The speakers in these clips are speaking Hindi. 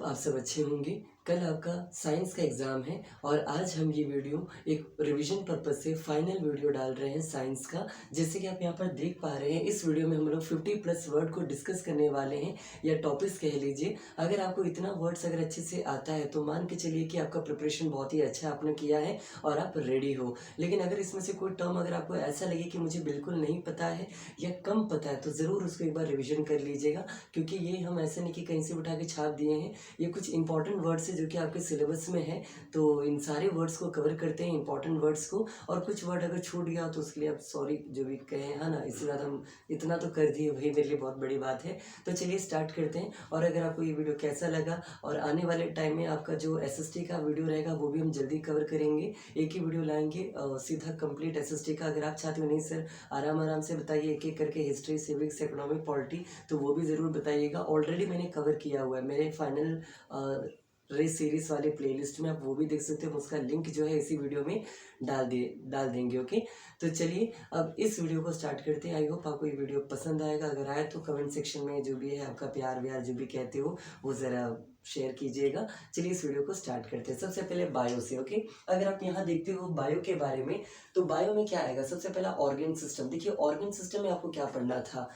आप सब अच्छे होंगे। कल आपका साइंस का एग्ज़ाम है और आज हम ये वीडियो एक रिवीजन पर्पज़ से फाइनल वीडियो डाल रहे हैं साइंस का। जैसे कि आप यहाँ पर देख पा रहे हैं, इस वीडियो में हम लोग 50+ वर्ड को डिस्कस करने वाले हैं या टॉपिक्स कह लीजिए। अगर आपको इतना वर्ड्स अगर अच्छे से आता है तो मान के चलिए कि आपका प्रिपरेशन बहुत ही अच्छा आपने किया है और आप रेडी हो। लेकिन अगर इसमें से कोई टर्म अगर आपको ऐसा लगे कि मुझे बिल्कुल नहीं पता है या कम पता है तो ज़रूर उसको एक बार रिविज़न कर लीजिएगा, क्योंकि ये हम ऐसे नहीं कि कहीं से उठा के छाप दिए हैं। ये कुछ इंपॉर्टेंट वर्ड्स है जो कि आपके सिलेबस में है, तो इन सारे वर्ड्स को कवर करते हैं, इंपॉर्टेंट वर्ड्स को। और कुछ वर्ड अगर छूट गया तो उसके लिए आप सॉरी जो भी कहें, है ना। इसके बाद हम इतना तो कर दिए, वही मेरे लिए बहुत बड़ी बात है। तो चलिए स्टार्ट करते हैं। और अगर आपको ये वीडियो कैसा लगा, और आने वाले टाइम में आपका जो एसएसटी का वीडियो रहेगा वो भी हम जल्दी कवर करेंगे। एक ही वीडियो लाएंगे सीधा कंप्लीट एसएसटी का। अगर आप चाहते हो नहीं सर आराम आराम से बताइए एक एक करके, हिस्ट्री, सिविक्स, इकोनॉमिक, पॉलिटी, तो वो भी ज़रूर बताइएगा। ऑलरेडी मैंने कवर किया हुआ है मेरे फाइनल रेस सीरीज वाले प्लेलिस्ट में, आप वो भी देख सकते हो। उसका लिंक जो है इसी वीडियो में डाल देंगे। ओके, तो चलिए अब इस वीडियो को स्टार्ट करते हैं। आई होप आपको ये वीडियो पसंद आएगा। अगर आए तो कमेंट सेक्शन में जो भी है आपका प्यार व्यार जो भी कहते हो वो ज़रा शेयर कीजिएगा। चलिए इस वीडियो को स्टार्ट करते हैं। सबसे पहले बायो से। ओके, अगर आप यहाँ देखते हो बायो के बारे में, तो बायो में क्या आएगा? सबसे पहला ऑर्गन सिस्टम। देखिए ऑर्गन सिस्टम में आपको क्या पढ़ना था?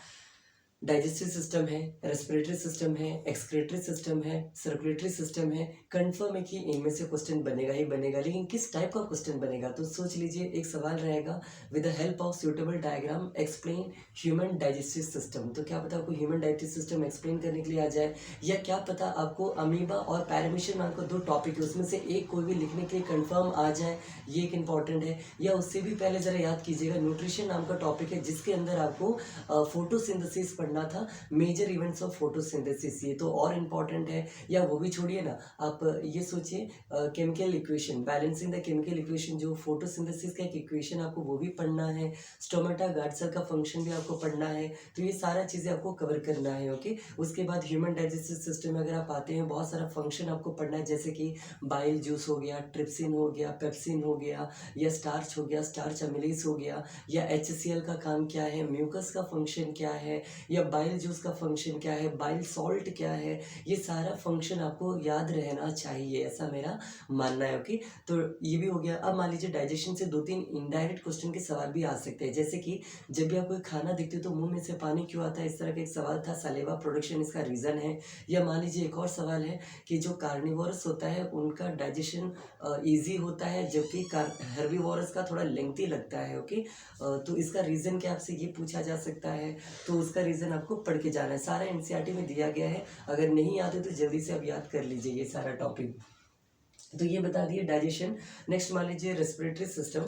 डाइजेस्टिव सिस्टम है, रेस्पिरेटरी सिस्टम है, एक्सक्रीटरी सिस्टम है, सर्कुलेटरी सिस्टम है। कंफर्म है कि इनमें से क्वेश्चन बनेगा ही बनेगा, लेकिन किस टाइप का क्वेश्चन बनेगा? तो सोच लीजिए, एक सवाल रहेगा, with the help of suitable diagram explain human digestive system. तो क्या पता आपको ह्यूमन डाइजेस्टिव सिस्टम एक्सप्लेन करने के लिए आ जाए, या क्या पता आपको अमीबा और पैरामीशियम नाम का 2 टॉपिक है, उसमें से एक कोई भी लिखने के लिए कंफर्म आ जाए, ये एक इंपॉर्टेंट है। या उससे भी पहले ज़रा याद कीजिएगा, न्यूट्रिशन नाम का टॉपिक है जिसके अंदर आपको फोटोसिंथेसिस पढ़ना था, मेजर इवेंट्स ऑफ फोटोसिंथेसिस, ये तो और इम्पॉर्टेंट है। या वो भी छोड़िए ना, आप ये सोचिए chemical equation, balancing the chemical equation, जो फोटोसिंथेसिस का एक इक्वेशन आपको वो भी पढ़ना है। स्टोमेटा गार्ड सेल का फंक्शन भी आपको पढ़ना है। तो ये सारा चीज़ें आपको कवर करना है। ओके, उसके बाद ह्यूमन डाइजेस्टिव सिस्टम में अगर आप आते हैं, बहुत सारा फंक्शन आपको पढ़ना है, जैसे कि बाइल जूस हो गया, ट्रिप्सिन हो गया, पेप्सिन हो गया, या स्टार्च हो गया, स्टार्च अमिलेज हो गया, या HCl का काम क्या है, म्यूकस का फंक्शन क्या है, या बाइल जूस का फंक्शन क्या है, बाइल सॉल्ट क्या है। ये सारा फंक्शन आपको याद रहना चाहिए, ऐसा मेरा मानना है। ओके, तो ये भी हो गया। अब मान लीजिए डाइजेशन से 2-3 इनडायरेक्ट क्वेश्चन के सवाल भी आ सकते हैं, जैसे कि जब भी आप कोई खाना देखते हो तो मुंह में से पानी क्यों आता है, इस तरह का एक सवाल था। सलेवा प्रोडक्शन इसका रीज़न है। या मान लीजिए एक और सवाल है कि जो कार्निवोरस होता है उनका डाइजेशन ईजी होता है, जबकि हर्बीवोरस का थोड़ा लेंथी लगता है। ओके, तो इसका रीज़न क्या आपसे ये पूछा जा सकता है, तो उसका रीज़न आपको पढ़ के जाना है। सारा एनसीईआरटी में दिया गया है, अगर नहीं आते तो जल्दी से आप याद कर लीजिए ये सारा टॉपिक। तो ये बता दिए डाइजेशन। नेक्स्ट मान लीजिए रेस्पिरेटरी सिस्टम।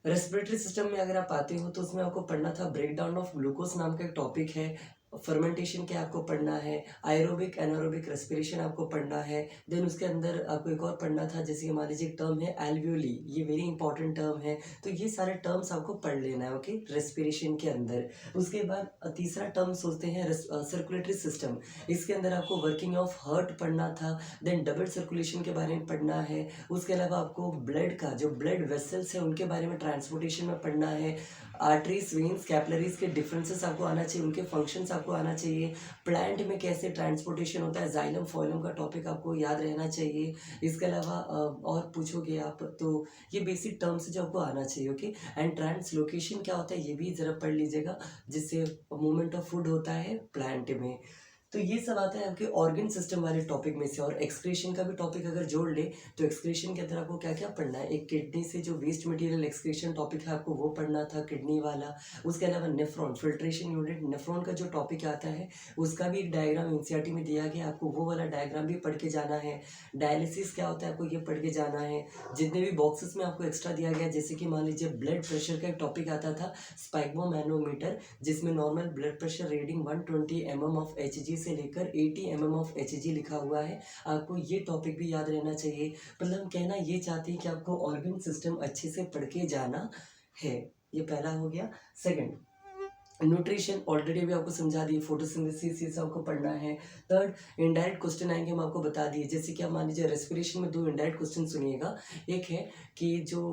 रेस्पिरेटरी सिस्टम में अगर आप आते हो तो उसमें आपको पढ़ना था ब्रेक डाउन ऑफ ग्लूकोज नाम का एक टॉपिक है। फर्मेंटेशन क्या आपको पढ़ना है, आयरोबिक एनारोबिक रेस्पिरेशन आपको पढ़ना है। देन उसके अंदर आपको एक और पढ़ना था, जैसे कि मान लीजिए एक टर्म है एल्वियोली, ये वेरी इंपॉर्टेंट टर्म है। तो ये सारे टर्म्स आपको पढ़ लेना है। ओके, रेस्पिरेशन के अंदर। उसके बाद तीसरा टर्म सोचते हैं सर्कुलेटरी सिस्टम। इसके अंदर आपको वर्किंग ऑफ हार्ट पढ़ना था, देन डबल सर्कुलेशन के बारे में पढ़ना है। उसके अलावा आपको ब्लड का जो ब्लड वेसल्स है उनके बारे में ट्रांसपोर्टेशन में पढ़ना है। आर्टरीज, वेन्स, कैपिलरीज के डिफरेंसेस आपको आना चाहिए, उनके फंक्शंस आपको आना चाहिए। प्लांट में कैसे ट्रांसपोर्टेशन होता है, जाइलम फोइलम का टॉपिक आपको याद रहना चाहिए। इसके अलावा और पूछोगे आप तो ये बेसिक टर्म्स जो आपको आना चाहिए। ओके, एंड ट्रांसलोकेशन क्या होता है ये भी ज़रा पढ़ लीजिएगा, जिससे मूवमेंट ऑफ फूड होता है प्लांट में। तो ये सब आता है आपके ऑर्गन सिस्टम वाले टॉपिक में से। और एक्सक्रीशन का भी टॉपिक अगर जोड़ ले तो एक्सक्रीशन के अंदर आपको क्या क्या पढ़ना है, एक किडनी से जो वेस्ट मटेरियल एक्सक्रीशन टॉपिक है आपको वो पढ़ना था, किडनी वाला। उसके अलावा नेफ्रॉन, फिल्ट्रेशन यूनिट, नेफ्रॉन का जो टॉपिक आता है उसका भी एक डायग्राम एनसीईआरटी में दिया गया, आपको वो वाला डायग्राम भी पढ़ के जाना है। डायलिसिस क्या होता है आपको ये पढ़ के जाना है। जितने भी बॉक्सेस में आपको एक्स्ट्रा दिया गया, जैसे कि मान लीजिए ब्लड प्रेशर का एक टॉपिक आता था, स्पाइगमोमैनोमीटर, जिसमें normal blood pressure reading 120 mm of Hg से लेकर 80 mm ऑफ Hg लिखा हुआ है। आपको ये टॉपिक भी याद रहना चाहिए। मतलब हम कहना ये चाहते हैं कि आपको ऑर्गन सिस्टम अच्छे से पढ़ के जाना है। ये पहला हो गया। सेकंड, न्यूट्रिशन ऑलरेडी भी आपको समझा दिए, फोटोसिंथेसिस ये सब आपको पढ़ना है। थर्ड, इनडायरेक्ट क्वेश्चन आएंगे, हम आपको बता दिए, जैसे कि आप मान लीजिए रेस्पिरेशन में 2 इनडायरेक्ट क्वेश्चन सुनिएगा। एक है कि जो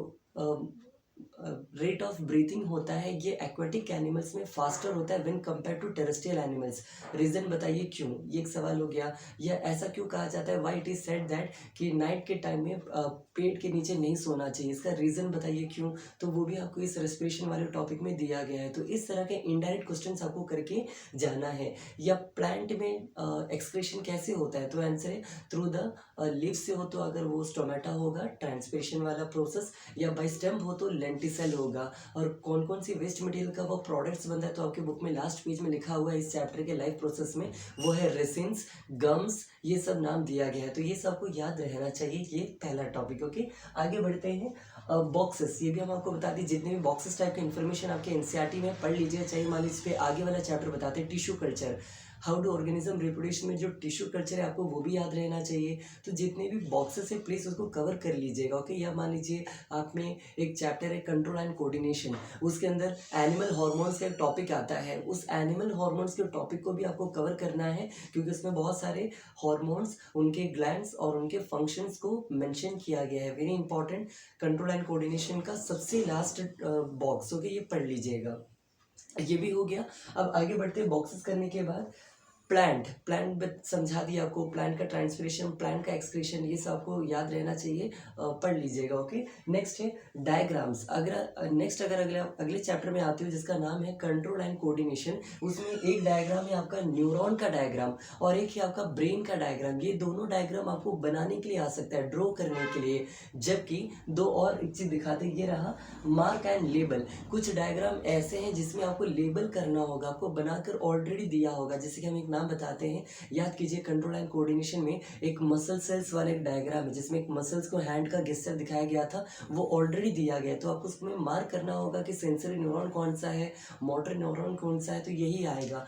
रेट ऑफ ब्रीथिंग होता है ये एक्वेटिक एनिमल्स में फास्टर होता है when compare to terrestrial animals. Reason बताइए क्यों, ये एक सवाल हो गया। या ऐसा क्यों कहा जाता है, why it is said that कि नाइट के टाइम में पेट के नीचे नहीं सोना चाहिए, इसका रीज़न बताइए क्यों। तो वो भी आपको इस रेस्पिरेशन वाले टॉपिक में दिया गया है। तो इस तरह के इनडायरेक्ट क्वेश्चन आपको करके जाना है। या प्लांट में एक्सक्रीशन कैसे होता है, तो आंसर है थ्रू द लीफ से हो तो अगर वो स्टोमेटा होगा ट्रांसपिरेशन वाला प्रोसेस, या बाई स्टेम हो तो लेंटिसेल होगा। और कौन कौन सी वेस्ट मटेरियल का वो प्रोडक्ट्स बनता है तो आपके बुक में लास्ट पेज में लिखा हुआ है इस चैप्टर के लाइफ प्रोसेस में, वो है रेसिन्स, गम्स, ये सब नाम दिया गया है। तो ये सबको याद रहना चाहिए, ये पहला टॉपिक। ओके, आगे बढ़ते हैं। बॉक्सेस, ये भी हम आपको बता दें, जितने भी बॉक्सेस टाइप का इन्फॉर्मेशन आपके एनसीईआरटी में पढ़ लीजिए, चाहे मान लीजिए इस पे आगे वाला चैप्टर बताते हैं tissue culture, how do organism reproduce में जो टिश्यू कल्चर है आपको वो भी याद रहना चाहिए। तो जितने भी बॉक्सेस है प्लीज़ उसको कवर कर लीजिएगा। ओके, या मान लीजिए आप में एक चैप्टर है कंट्रोल एंड कोऑर्डिनेशन, उसके अंदर एनिमल हार्मोन्स का एक टॉपिक आता है, उस एनिमल हार्मोन्स के टॉपिक को भी आपको कवर करना है, क्योंकि उसमें बहुत सारे हार्मोन्स, उनके ग्लैंड्स और उनके फंक्शंस को मेंशन किया गया है। Very important, control and coordination का सबसे लास्ट बॉक्स। ओके, ये पढ़ लीजिएगा। ये भी हो गया। अब आगे बढ़ते हैं, बॉक्सेस करने के बाद प्लांट, समझा दिया आपको, प्लांट का ट्रांसपिरेशन, प्लांट का एक्सक्रीशन, ये सब आपको याद रहना चाहिए, पढ़ लीजिएगा। ओके, नेक्स्ट है डायग्राम्स। अगर नेक्स्ट अगर अगले चैप्टर में आते हो जिसका नाम है कंट्रोल एंड कोऑर्डिनेशन, उसमें एक डायग्राम है आपका न्यूरॉन का डायग्राम और एक है आपका ब्रेन का डायग्राम। ये दोनों डायग्राम आपको बनाने के लिए आ सकता है, ड्रॉ करने के लिए। जबकि दो और एक चीज़ दिखाते, ये रहा मार्क एंड लेबल। कुछ डायग्राम ऐसे हैं जिसमें आपको लेबल करना होगा, आपको बनाकर ऑलरेडी दिया होगा। जैसे कि हम एक नाम बताते हैं, याद कीजिए, कंट्रोल एंड कोऑर्डिनेशन में एक मसल सेल्स वाला एक डायग्राम है जिसमें एक मसल्स को हैंड का गेस्चर दिखाया गया था, वो ऑलरेडी दिया गया है। तो आपको उसमें मार्क करना होगा कि सेंसरी न्यूरॉन कौन सा है, मोटर न्यूरॉन कौन सा है, तो यही आएगा।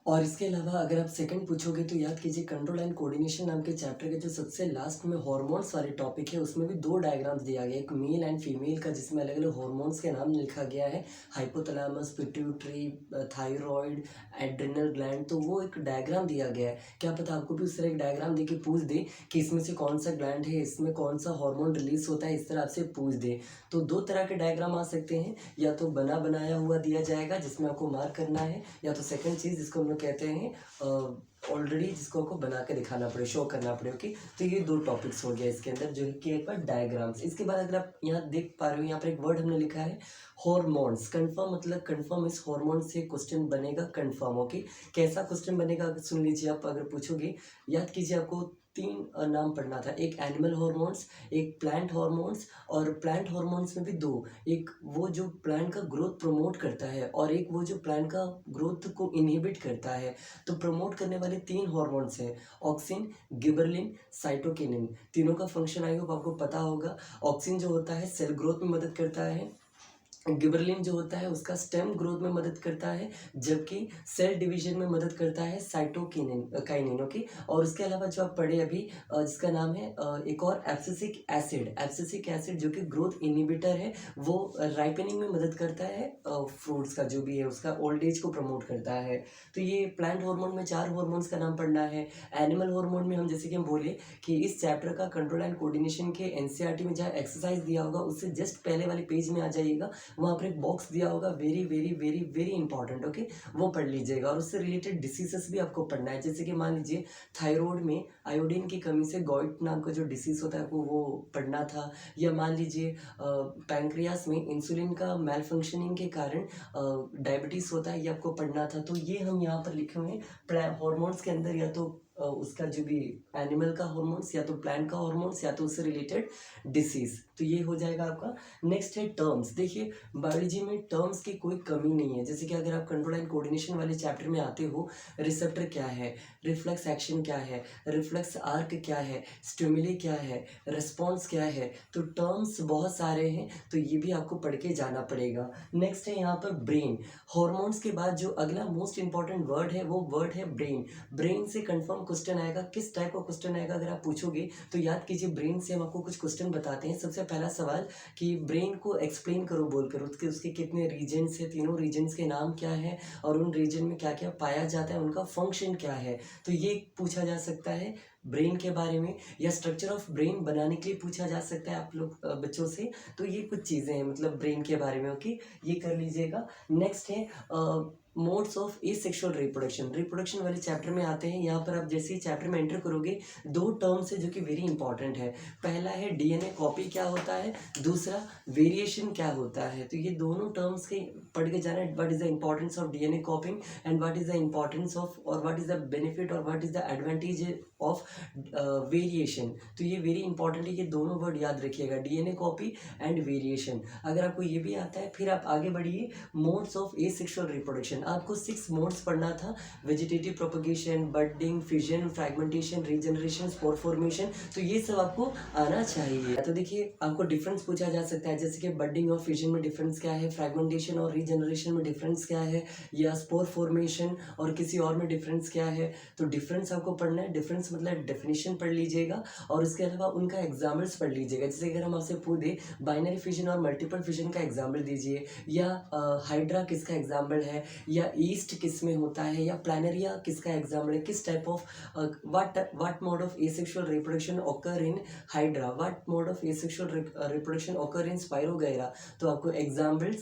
और इसके अलावा अगर आप सेकंड पूछोगे तो याद कीजिए, कंट्रोल एंड कोऑर्डिनेशन नाम के चैप्टर के जो सबसे लास्ट में हार्मोन्स वाले टॉपिक है, उसमें भी दो डायग्राम्स दिया गया है, एक मेल एंड फीमेल का, जिसमें अलग अलग हार्मोन्स के नाम लिखा गया है, hypothalamus, pituitary, thyroid, adrenal gland. तो वो एक डायग्राम दिया गया है, क्या पता आपको भी उस तरह एक डायग्राम दे के पूछ दे कि इसमें से कौन सा ग्लैंड है, इसमें कौन सा हार्मोन रिलीज होता है, इस तरह आपसे पूछ दे। तो दो तरह के डायग्राम आ सकते हैं, या तो बना बनाया हुआ दिया जाएगा जिसमें आपको मार्क करना है, या तो सेकंड चीज़ जिसको हम लोग कहते हैं ऑलरेडी जिसको आपको बना के दिखाना पड़े, शो करना पड़े। ओके, तो ये दो टॉपिक्स हो गया इसके अंदर, जो है कि एक बार डायग्राम्स। इसके बाद अगर आप यहाँ देख पा रहे हो, यहाँ पर एक वर्ड हमने लिखा है हॉर्मोन्स। कंफर्म मतलब कंफर्म, इस हॉर्मोन से क्वेश्चन बनेगा कंफर्म। ओके, कैसा क्वेश्चन बनेगा सुन लीजिए। आप अगर पूछोगे, याद कीजिए, आपको तीन नाम पढ़ना था, एक एनिमल हार्मोन्स, एक प्लांट हार्मोन्स, और प्लांट हार्मोन्स में भी दो, एक वो जो प्लांट का ग्रोथ प्रमोट करता है और एक वो जो प्लांट का ग्रोथ को इनहिबिट करता है। तो प्रमोट करने वाले तीन हार्मोन्स हैं, ऑक्सिन, गिबरलिन, साइटोकिनिन। तीनों का फंक्शन आई होप आपको पता होगा। ऑक्सिन जो होता है सेल ग्रोथ में मदद करता है, गिबरलिन जो होता है उसका स्टेम ग्रोथ में मदद करता है, जबकि सेल डिवीजन में मदद करता है साइटोकिनिन, काइनिन। ओके, और उसके अलावा जो आप पढ़े अभी, जिसका नाम है एक और एब्सिसिक एसिड, जो कि ग्रोथ इनहिबिटर है, वो राइपनिंग में मदद करता है फ्रूट्स का जो भी है, उसका ओल्ड एज को प्रमोट करता है। तो ये प्लांट हार्मोन में चार हार्मोन्स का नाम पढ़ना है। एनिमल हार्मोन में हम जैसे कि हम बोले कि इस चैप्टर का कंट्रोल एंड कोऑर्डिनेशन के एनसीईआरटी में जहाँ एक्सरसाइज दिया होगा उससे जस्ट पहले वाले पेज में आ जाइएगा, वहाँ पर एक बॉक्स दिया होगा, very very very very important. Okay, वो पढ़ लीजिएगा। और उससे रिलेटेड डिसीजेस भी आपको पढ़ना है, जैसे कि मान लीजिए थायराइड में आयोडीन की कमी से गॉइट नाम का जो डिसीज होता है आपको वो पढ़ना था, या मान लीजिए पैंक्रियास में इंसुलिन का मेलफंक्शनिंग के कारण डायबिटीज होता है, ये आपको पढ़ना था। तो ये हम यहाँ पर लिखे हुए हैं हॉर्मोन्स के अंदर, या तो उसका जो भी एनिमल का हार्मोन्स, या तो प्लांट का हार्मोन्स, या तो उससे रिलेटेड डिसीज। तो ये हो जाएगा आपका। नेक्स्ट है टर्म्स। देखिए, बायोलॉजी में टर्म्स की कोई कमी नहीं है। जैसे कि अगर आप कंट्रोल एंड कोऑर्डिनेशन वाले चैप्टर में आते हो, रिसेप्टर क्या है, रिफ्लेक्स एक्शन क्या है, रिफ्लेक्स आर्क क्या है, स्टिमुली क्या है, रिस्पॉन्स क्या है, तो टर्म्स बहुत सारे हैं, तो ये भी आपको पढ़ के जाना पड़ेगा। नेक्स्ट है यहाँ पर ब्रेन। हॉर्मोन्स के बाद जो अगला मोस्ट इंपॉर्टेंट वर्ड है वो वर्ड है ब्रेन। ब्रेन से कंफर्म क्वेश्चन आएगा। किस टाइप का क्वेश्चन आएगा अगर आप पूछोगे तो याद कीजिए, ब्रेन से हम आपको कुछ क्वेश्चन बताते हैं। सबसे पहला सवाल कि ब्रेन को एक्सप्लेन करो बोलकर, उसके कितने रीजन्स है, तीनों रीजन्स के नाम क्या है, और उन रीजन में क्या क्या पाया जाता है, उनका फंक्शन क्या है। तो ये पूछा जा सकता है ब्रेन के बारे में या स्ट्रक्चर ऑफ ब्रेन बनाने के लिए पूछा जा सकता है आप लोग बच्चों से। तो ये कुछ चीज़ें हैं मतलब ब्रेन के बारे में, ओके, ये कर लीजिएगा। नेक्स्ट है modes of asexual reproduction. Reproduction वाले चैप्टर में आते हैं। यहाँ पर आप जैसे ही चैप्टर में एंटर करोगे, दो टर्म्स है जो कि वेरी इंपॉर्टेंट है। पहला है डीएनए कॉपी क्या होता है, दूसरा वेरिएशन क्या होता है। तो ये दोनों टर्म्स के पढ़ के जाना, what is the importance of DNA कॉपिंग and what is the importance of और व्हाट इज द बेनिफिट और what is the advantage of variation. तो ये वेरी इंपॉर्टेंट है कि दोनों वर्ड याद रखिएगा, डीएनए कॉपी एंड वेरिएशन। अगर आपको ये भी आता है, फिर आप आगे बढ़िए। मोड्स ऑफ एसेक्सुअल रिप्रोडक्शन, आपको 6 मोड्स पढ़ना था। Vegetative propagation, budding, fission, fragmentation, regeneration, spore formation. तो ये सब आपको आना चाहिए। तो देखिए आपको डिफरेंस पूछा जा सकता है, जैसे कि बडिंग और फिजन में डिफरेंस क्या है, फ्रैगमेंटेशन और रीजनरेशन में डिफरेंस क्या है, या स्पोर फॉर्मेशन और किसी और में डिफरेंस क्या है। तो डिफरेंस आपको पढ़ना है। डिफरेंस मतलब डेफिनेशन पढ़ लीजिएगा और उसके अलावा उनका एग्जाम्पल्स पढ़ लीजिएगा। जैसे अगर हम आपसे पूछे बाइनरी फिजन और मल्टीपल फिजन का एग्जाम्पल दीजिए, या हाइड्रा किसका एग्जाम्पल है, या ईस्ट किस में होता है, या प्लानरिया किसका एग्जाम्पल है, किस type of what mode of asexual reproduction occur in hydra, what mode of asexual reproduction occur in spirogyra. तो आपको एग्जाम्पल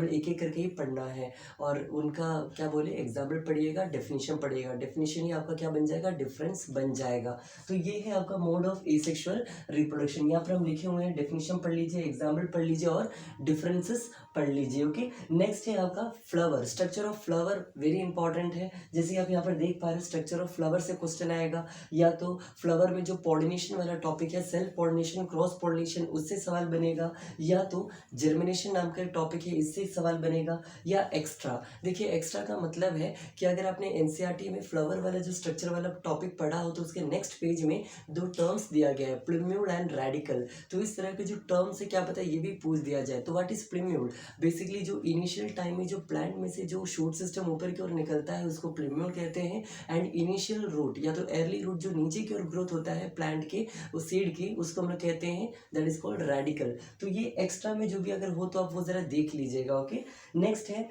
एक एक करके ही पढ़ना है और उनका क्या बोले एग्जाम्पल पढ़िएगा, डेफिनेशन पढ़िएगा। डेफिनेशन ही आपका क्या बन जाएगा, डिफरेंस बन जाएगा। तो ये है आपका मोड ऑफ एसेक्सुअल रिप्रोडक्शन। यहाँ पर हम लिखे हुए हैं, डेफिनेशन पढ़ लीजिए, एग्जाम्पल पढ़ लीजिए और डिफरेंसेस पढ़ लीजिए, ओके। नेक्स्ट है आपका flower. Structure of flower very important है। जैसे आप यहाँ पर देख पा रहे हैं, स्ट्रक्चर ऑफ फ्लावर से क्वेश्चन आएगा, या तो फ्लावर में जो पॉलिनेशन वाला टॉपिक है, सेल्फ पॉलिनेशन, क्रॉस पॉलिनेशन, उससे सवाल बनेगा, या तो जर्मिनेशन नाम का टॉपिक है, इससे सवाल बनेगा, या एक्स्ट्रा। देखिए एक्स्ट्रा का मतलब है कि अगर आपने एनसीईआरटी में फ्लावर वाला जो स्ट्रक्चर वाला टॉपिक पढ़ा हो तो उसके नेक्स्ट पेज में 2 टर्म्स दिया गया है, प्लूम्यूल एंड रेडिकल। तो इस तरह के जो टर्म्स है, क्या पता है ये भी पूछ दिया जाए। तो व्हाट इज प्लूम्यूल, बेसिकली जो इनिशियल टाइम में जो प्लांट में से जो शूट सिस्टम ऊपर की ओर निकलता है उसको प्लूम्यूल कहते हैं। एंड इनिशियल रूट या तो अर्ली रूट जो नीचे की ओर ग्रोथ होता है प्लांट के, उस सीड की, उसको हम लोग कहते हैं दैट इज कॉल्ड रेडिकल। तो ये एक्स्ट्रा में जो भी अगर हो तो आप वो जरा देख लीजिएगा, ओके। नेक्स्ट है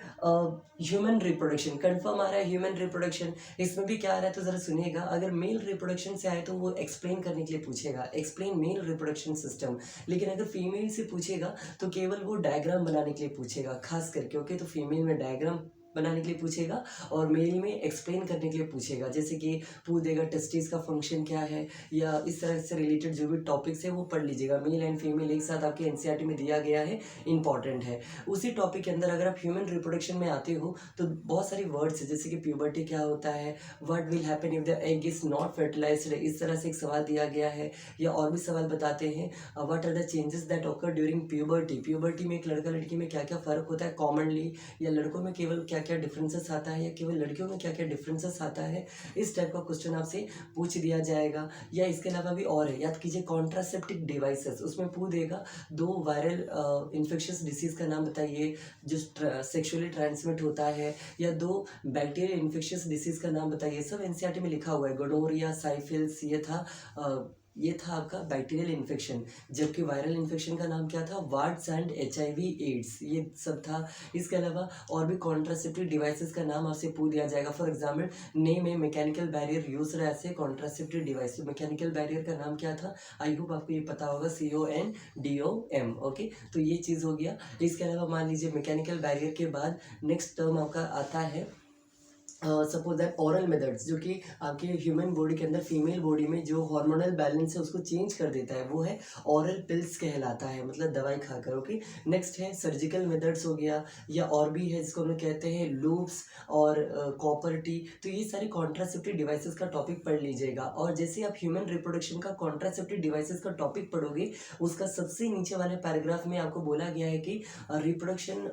ह्यूमन रिप्रोडक्शन। कंफर्म आ रहा है ह्यूमन रिप्रोडक्शन, इसमें भी क्या आ रहा है तो जरा सुनिएगा। अगर मेल रिप्रोडक्शन से आए तो वो एक्सप्लेन करने के लिए पूछेगा, एक्सप्लेन मेल रिप्रोडक्शन सिस्टम। लेकिन अगर फीमेल से पूछेगा तो केवल वो डायग्राम बनाने के लिए पूछेगा खास करके, ओके। तो फीमेल में डायग्राम बनाने के लिए पूछेगा और मेल में एक्सप्लेन करने के लिए पूछेगा, जैसे कि पूछ देगा टेस्टिस का फंक्शन क्या है, या इस तरह से रिलेटेड जो भी टॉपिक्स है वो पढ़ लीजिएगा। मेल एंड फीमेल एक साथ आपके एनसीईआरटी में दिया गया है, इंपॉर्टेंट है। उसी टॉपिक के अंदर अगर आप ह्यूमन रिप्रोडक्शन में आते हो तो बहुत सारी वर्ड्स है, जैसे कि प्यूबर्टी क्या होता है, what will happen if the egg is not fertilised, इस तरह से एक सवाल दिया गया है। या और भी सवाल बताते हैं, what are the changes that occur during puberty, puberty में एक लड़का लड़की में क्या क्या फ़र्क होता है कॉमनली, या लड़कों में केवल क्या क्या डिफरेंसेस आता है, या केवल लड़कियों में क्या क्या डिफरेंसेस आता है। इस टाइप का क्वेश्चन आपसे पूछ दिया जाएगा। या इसके अलावा भी और है, याद कीजिए कॉन्ट्रासेप्टिव डिवाइसेस, उसमें पूछ देगा 2 वायरल इन्फेक्शियस डिसीज का नाम बताइए जो सेक्सुअली ट्रांसमिट होता है, या 2 बैक्टीरियल इन्फेक्शियस डिसीज का नाम बताइए। सब एनसीईआरटी में लिखा हुआ है, गोनोरिया, साइफिल्स, ये था आपका बैक्टीरियल इन्फेक्शन। जबकि वायरल इन्फेक्शन का नाम क्या था, वार्ड्स एंड एचआईवी एड्स, ये सब था। इसके अलावा और भी कॉन्ट्रासेप्टिव डिवाइसेस का नाम आपसे पूछ दिया जाएगा। For example name A mechanical barrier use ऐसे कॉन्ट्रासेप्टिव डिवाइस। तो मैकेनिकल बैरियर का नाम क्या था, आई होप आपको ये पता होगा, CONDOM, ओके। तो ये चीज़ हो गया। इसके अलावा मान लीजिए मैकेनिकल बैरियर के बाद नेक्स्ट टर्म आपका आता है सपोज दैट ओरल मेथड्स, जो कि आपके ह्यूमन बॉडी के अंदर फीमेल बॉडी में जो हार्मोनल बैलेंस है उसको चेंज कर देता है, वो है ओरल पिल्स कहलाता है, मतलब दवाई खाकर, ओके। नेक्स्ट है सर्जिकल मेथड्स हो गया, या और भी है जिसको हम लोग कहते हैं लूप्स और कॉपर टी। तो ये सारे कॉन्ट्रासेप्टिव डिवाइसेस का टॉपिक पढ़ लीजिएगा। और जैसे आप ह्यूमन रिप्रोडक्शन का कॉन्ट्रासेप्टिव डिवाइसेस का टॉपिक पढ़ोगे, उसका सबसे नीचे वाले पैराग्राफ में आपको बोला गया है कि रिप्रोडक्शन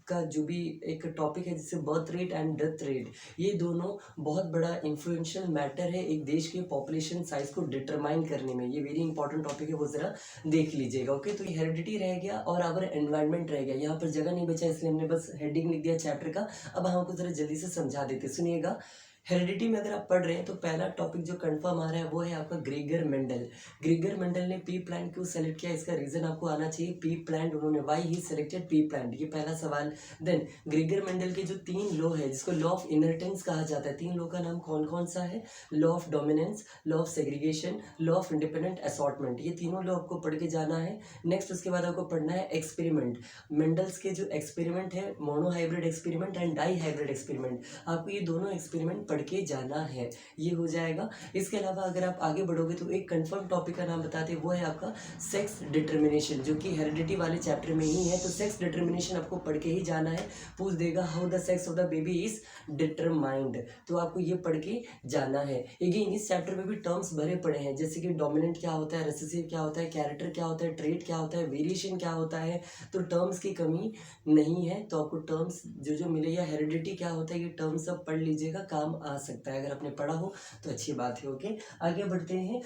का जो भी एक टॉपिक है जिससे birth rate and death rate, ये दोनों बहुत बड़ा इन्फ्लुएंशियल मैटर है एक देश के पॉपुलेशन साइज को डिटरमाइन करने में। ये वेरी इंपॉर्टेंट टॉपिक है, वो जरा देख लीजिएगा, ओके। तो ये हेरिडिटी रह गया और अवर एनवायरनमेंट रह गया। यहाँ पर जगह नहीं बचा इसलिए हमने बस हेडिंग लिख दिया चैप्टर का। अब हम आपको जरा जल्दी से समझा देते, सुनिएगा। हेरिडिटी में अगर आप पढ़ रहे हैं तो पहला टॉपिक जो कंफर्म आ रहा है वो है आपका ग्रेगर मेंडल। ग्रेगर मेंडल ने पी प्लांट क्यों सेलेक्ट किया, इसका रीजन आपको आना चाहिए। पी प्लांट उन्होंने, why he selected P plant, ये पहला सवाल। देन ग्रेगर मेंडल के जो 3 लॉ है जिसको लॉ ऑफ इनहेरिटेंस कहा जाता है, 3 लॉ का नाम कौन कौन सा है? Law of dominance, law of segregation, law of independent assortment, ये तीनों लॉ आपको पढ़ के जाना है। नेक्स्ट उसके बाद आपको पढ़ना है एक्सपेरिमेंट। मेंडल्स के जो एक्सपेरिमेंट है, monohybrid experiment and dihybrid experiment, आपको ये दोनों एक्सपेरिमेंट पढ़ के जाना है, ये हो जाएगा। इसके अलावा अगर आप आगे बढ़ोगे तो एक कंफर्म टॉपिक का नाम बताते हैं, वो है आपका सेक्स डिटर्मिनेशन, जो कि हेरिडिटी वाले चैप्टर में ही है। तो सेक्स डिटर्मिनेशन आपको पढ़ के ही जाना है। पूछ देगा how the sex of the baby is determined, तो आपको ये पढ़ के जाना है। अगेन इस चैप्टर में भी टर्म्स भरे पड़े हैं, जैसे कि डोमिनेंट क्या होता है, रिसेसिव क्या होता है, कैरेक्टर क्या होता है, ट्रेट क्या होता है, वेरिएशन क्या होता है। तो टर्म्स की कमी नहीं है, तो आपको टर्म्स जो जो मिलेगा, हेरिडिटी क्या होता है, ये टर्म्स सब पढ़ लीजिएगा, काम आ सकता है। अगर आपने पढ़ा हो तो अच्छी बात है। ओके, आगे बढ़ते हैं।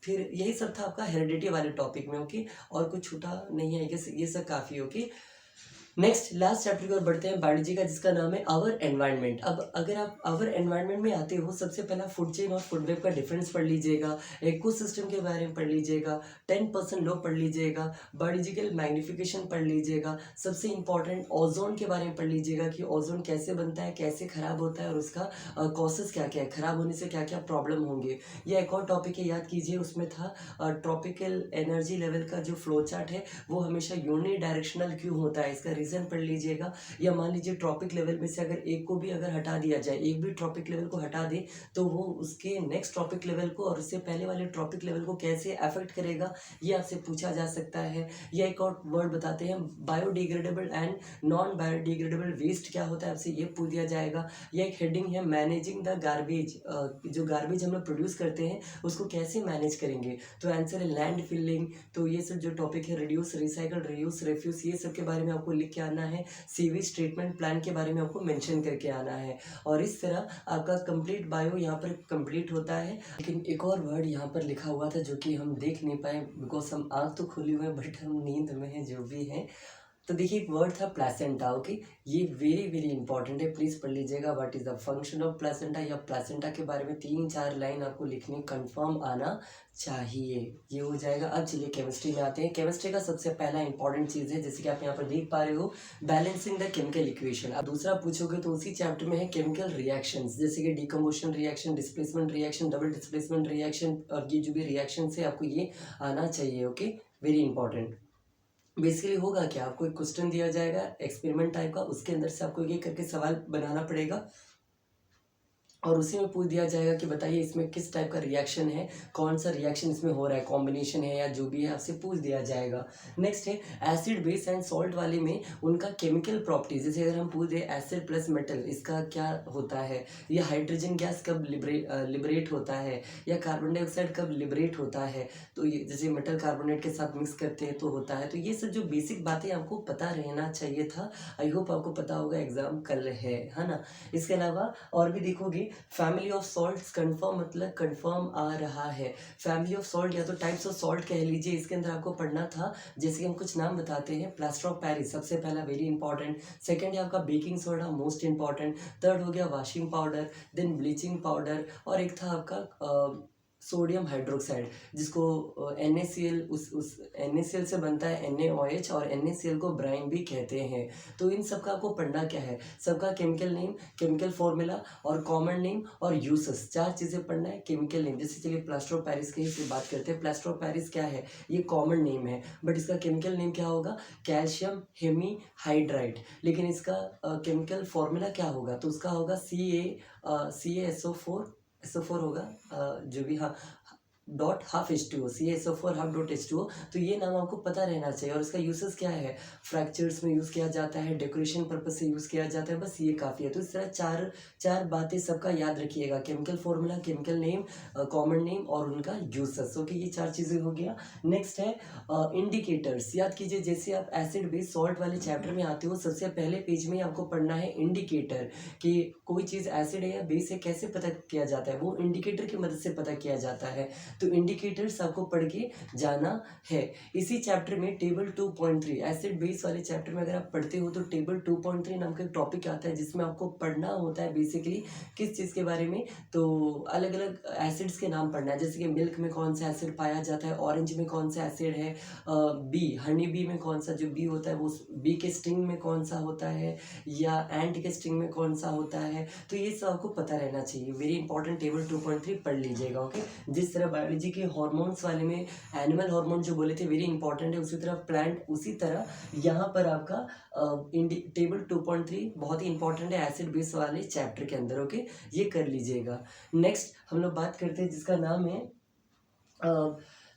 फिर यही सब था आपका हेरिडिटी वाले टॉपिक में। ओके, और कुछ छूटा नहीं है, ये सब काफ़ी। ओके, नेक्स्ट लास्ट चैप्टर की ओर बढ़ते हैं, बायोलॉजी का, जिसका नाम है आवर एनवायरनमेंट। अब अगर आप आवर एनवायरनमेंट में आते हो, सबसे पहला फूड चेन और फूड वेब का डिफरेंस पढ़ लीजिएगा, इकोसिस्टम के बारे में पढ़ लीजिएगा, 10% लॉ पढ़ लीजिएगा, बायोलॉजिकल मैग्निफिकेशन पढ़ लीजिएगा, सबसे इंपॉर्टेंट ओजोन के बारे में पढ़ लीजिएगा कि ओजोन कैसे बनता है, कैसे खराब होता है और उसका कॉसेस क्या क्या है, खराब होने से क्या क्या प्रॉब्लम होंगे। या एक और टॉपिक है, याद कीजिए, उसमें था ट्रॉपिकल एनर्जी लेवल का जो फ्लो चार्ट है वो हमेशा यूनि डायरेक्शनल क्यों होता है, इसका रीजन पढ़ लीजिएगा। या मान लीजिए ट्रॉपिक लेवल में से अगर एक को भी अगर हटा दिया जाए, एक भी ट्रॉपिक लेवल को हटा दे तो वो उसके नेक्स्ट ट्रॉपिक लेवल को और उससे पहले वाले ट्रॉपिक लेवल को कैसे अफेक्ट करेगा, ये आपसे पूछा जा सकता है। या एक और वर्ड बताते हैं, biodegradable and non biodegradable waste क्या होता है, आपसे ये पूछ दिया जाएगा। या एक हेडिंग है मैनेजिंग द गार्बेज, जो गार्बेज हम लोग प्रोड्यूस करते हैं उसको कैसे मैनेज करेंगे, तो आंसर है लैंड फिलिंग। तो ये सब जो टॉपिक है, रिड्यूस, रिसाइकल, रीयूज, रेफ्यूज, ये सब के बारे में आपको लिख के आना है। सीवेज ट्रीटमेंट प्लान के बारे में आपको मेंशन करके आना है। और इस तरह आपका कंप्लीट बायो यहाँ पर कंप्लीट होता है। लेकिन एक और वर्ड यहाँ पर लिखा हुआ था जो कि हम देख नहीं पाए, बिकॉज हम आँख तो खोली हुए हैं बट हम नींद में हैं, जो भी है। तो देखिए, एक वर्ड था प्लेसेंटा। ओके, ये वेरी वेरी इंपॉर्टेंट है, प्लीज़ पढ़ लीजिएगा। What is the function of placenta, या प्लेसेंटा के बारे में 3-4 लाइन आपको लिखनी कंफर्म आना चाहिए, ये हो जाएगा। अब चलिए केमिस्ट्री में आते हैं। केमिस्ट्री का सबसे पहला इंपॉर्टेंट चीज़ है, जैसे कि आप यहाँ पर देख पा रहे हो, बैलेंसिंग द केमिकल इक्वेशन। अब दूसरा पूछोगे तो उसी चैप्टर में है केमिकल रिएक्शंस, जैसे कि decomposition reaction, displacement reaction, double displacement reaction, और ये जो भी रिएक्शन है आपको ये आना चाहिए। Okay, very important. बेसिकली होगा क्या, आपको एक क्वेश्चन दिया जाएगा एक्सपेरिमेंट टाइप का, उसके अंदर से आपको ये करके सवाल बनाना पड़ेगा और उसी में पूछ दिया जाएगा कि बताइए इसमें किस टाइप का रिएक्शन है, कौन सा रिएक्शन इसमें हो रहा है, कॉम्बिनेशन है या जो भी है, आपसे पूछ दिया जाएगा। नेक्स्ट है एसिड, बेस एंड सॉल्ट वाले में उनका केमिकल प्रॉपर्टीज, जैसे अगर हम पूछ दें एसिड प्लस मेटल इसका क्या होता है, या हाइड्रोजन गैस कब लिबरेट होता है, या कार्बन डाइऑक्साइड कब लिबरेट होता है, तो ये जैसे मेटल कार्बोनेट के साथ मिक्स करते हैं तो होता है। तो ये सब जो बेसिक बातें आपको पता रहना चाहिए था। आई होप आपको पता होगा, एग्जाम कल है ना। इसके अलावा और भी देखोगे, फैमिली ऑफ सॉल्ट्स कंफर्म, मतलब कंफर्म आ रहा है। फैमिली ऑफ सॉल्ट या तो टाइप्स ऑफ सॉल्ट कह लीजिए, इसके अंदर आपको पढ़ना था। जैसे कि हम कुछ नाम बताते हैं, प्लास्टर ऑफ पेरिस सबसे पहला, वेरी इंपॉर्टेंट। सेकंड है आपका baking soda, most important. Third हो गया washing powder, then bleaching powder, और एक था आपका सोडियम हाइड्रोक्साइड, जिसको NaCl, उस NaCl से बनता है NaOH, और NaCl को ब्राइन भी कहते हैं। तो इन सब का आपको पढ़ना क्या है, सबका केमिकल नेम, केमिकल फॉर्मूला और कॉमन नेम और यूसेस, 4 चीज़ें पढ़ना है। केमिकल नेम, जैसे चलिए प्लास्टर ऑफ पेरिस की ही बात करते हैं। प्लास्टर ऑफ पेरिस क्या है, ये कॉमन नेम है, बट इसका केमिकल नेम क्या होगा, कैल्शियम हेमीहाइड्राइड। लेकिन इसका केमिकल फॉर्मूला क्या होगा, तो उसका होगा CaSO4 होगा, जो भी, हाँ, dot half H2O, CaSO4 half dot H2O। तो ये नाम आपको पता रहना चाहिए। और इसका यूसेस क्या है, फ्रैक्चर्स में यूज़ किया जाता है, डेकोरेशन पर्पज से यूज़ किया जाता है, बस ये काफ़ी है। तो इस तरह चार बातें सबका याद रखिएगा, chemical formula, chemical name, common name और उनका यूसेस। ओके, ये 4 चीज़ें हो गया। नेक्स्ट है इंडिकेटर्स, याद कीजिए, जैसे आप एसिड बेस सॉल्ट वाले चैप्टर में आते हो, सबसे पहले पेज में आपको पढ़ना है इंडिकेटर, कि कोई चीज़ एसिड है या बेस है कैसे पता किया जाता है, वो इंडिकेटर की मदद से पता किया जाता है। तो इंडिकेटर्स आपको पढ़ के जाना है। इसी चैप्टर में टेबल 2.3 एसिड बेस वाले चैप्टर में अगर आप पढ़ते हो तो टेबल 2.3 नाम का एक टॉपिक आता है जिसमें आपको पढ़ना होता है बेसिकली किस चीज़ के बारे में, तो अलग अलग एसिड्स के नाम पढ़ना है, जैसे कि मिल्क में कौन सा एसिड पाया जाता है, ऑरेंज में कौन सा एसिड है, बी हनी बी में कौन सा जो बी होता है वो बी के स्टिंग में कौन सा होता है, या एंट के स्टिंग में कौन सा होता है, तो ये सब आपको पता रहना चाहिए। वेरी इंपॉर्टेंट टेबल 2.3 पढ़ लीजिएगा। ओके, जिस तरह बायोलॉजी के हॉर्मोन्स वाले में एनिमल हार्मोन जो बोले थे वेरी इंपॉर्टेंट है, उसी तरह प्लांट, उसी तरह यहाँ पर आपका टेबल 2.3 बहुत ही इंपॉर्टेंट है एसिड बेस वाले चैप्टर के अंदर। ओके, ये कर लीजिएगा। नेक्स्ट हम लोग बात करते हैं जिसका नाम है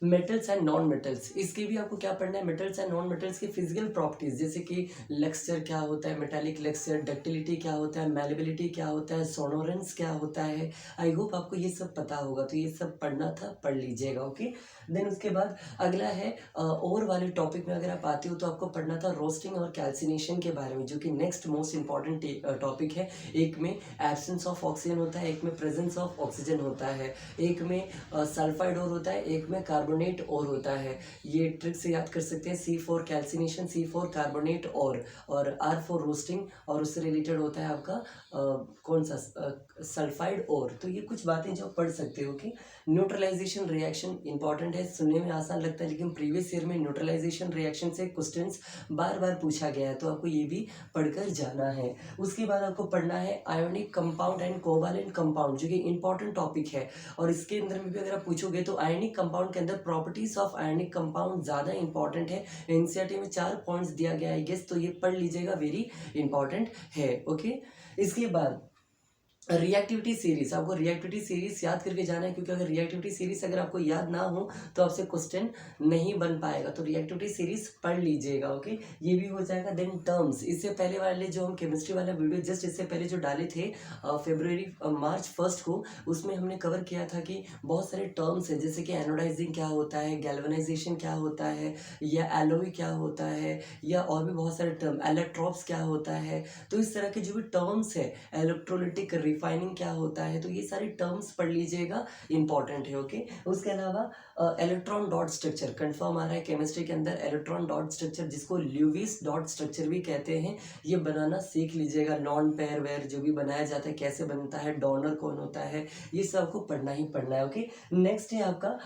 मेटल्स एंड नॉन मेटल्स। इसके भी आपको क्या पढ़ना है, मेटल्स एंड नॉन मेटल्स के फिजिकल प्रॉपर्टीज, जैसे कि लेक्सचर क्या होता है, मेटालिक लेक्सचर, डक्टिलिटी क्या होता है, मैलेबिलिटी क्या होता है, सोनोरेंस क्या होता है। आई होप आपको ये सब पता होगा, तो ये सब पढ़ना था, पढ़ लीजिएगा। ओके, देन उसके बाद अगला है और वाले टॉपिक में अगर आप आते हो तो आपको पढ़ना था रोस्टिंग और कैल्सिनेशन के बारे में, जो कि नेक्स्ट मोस्ट इंपॉर्टेंट टॉपिक है। एक में एब्सेंस ऑफ ऑक्सीजन होता है, एक में प्रेजेंस ऑफ ऑक्सीजन होता है, एक में सल्फाइड और होता है, एक में कार्बोनेट और होता है। ये ट्रिक से याद कर सकते हैं, C4 कैल्सिनेशन, C4 कार्बोनेट और R4 रोस्टिंग, और उससे रिलेटेड होता है आपका कौन सा सल्फाइड और। तो ये कुछ बातें जो पढ़ सकते हो कि न्यूट्रलाइजेशन रिएक्शन इंपॉर्टेंट है, सुनने में आसान लगता है लेकिन प्रीवियस ईयर में न्यूट्रलाइजेशन रिएक्शन से क्वेश्चंस बार बार पूछा गया है, तो आपको ये भी पढ़कर जाना है। उसके बाद आपको पढ़ना है ionic compound and covalent compound, जो कि इंपॉर्टेंट टॉपिक है, और इसके अंदर में भी अगर आप पूछोगे तो आयोनिक कंपाउंड के अंदर प्रॉपर्टीज ऑफ आयोनिक कंपाउंड ज़्यादा इंपॉर्टेंट है। एनसीईआरटी में 4 पॉइंट्स दिया गया है गेस, तो ये पढ़ लीजिएगा, वेरी इंपॉर्टेंट है। ओके, इसके बाद रिएक्टिविटी सीरीज, आपको रिएक्टिविटी सीरीज याद करके जाना है, क्योंकि अगर रिएक्टिविटी सीरीज अगर आपको याद ना हो तो आपसे क्वेश्चन नहीं बन पाएगा, तो रिएक्टिविटी सीरीज पढ़ लीजिएगा। ओके, ये भी हो जाएगा। देन टर्म्स, इससे पहले वाले जो हम केमिस्ट्री वाला वीडियो जस्ट इससे पहले जो डाले थे मार्च 1 को, उसमें हमने कवर किया था कि बहुत सारे टर्म्स हैं, जैसे कि एनोडाइजिंग क्या होता है, गैल्वेनाइजेशन क्या होता है, या एलोई क्या होता है, या और भी बहुत सारे टर्म, इलेक्ट्रॉप्स क्या होता है। तो इस तरह के जो भी टर्म्स है, इलेक्ट्रोलिटिक रिफाइनिंग क्या होता है, तो ये सारे टर्म्स पढ़ लीजिएगा, इंपॉर्टेंट है। ओके, उसके अलावा इलेक्ट्रॉन डॉट स्ट्रक्चर कंफर्म आ रहा है केमिस्ट्री के अंदर, इलेक्ट्रॉन डॉट स्ट्रक्चर जिसको ल्यूविस डॉट स्ट्रक्चर भी कहते हैं, ये बनाना सीख लीजिएगा। नॉन पेयर वेयर जो भी बनाया जाता है कैसे बनता है, डोनर कौन होता है, ये सब आपको पढ़ना ही पढ़ना है। ओके, नेक्स्ट है आपका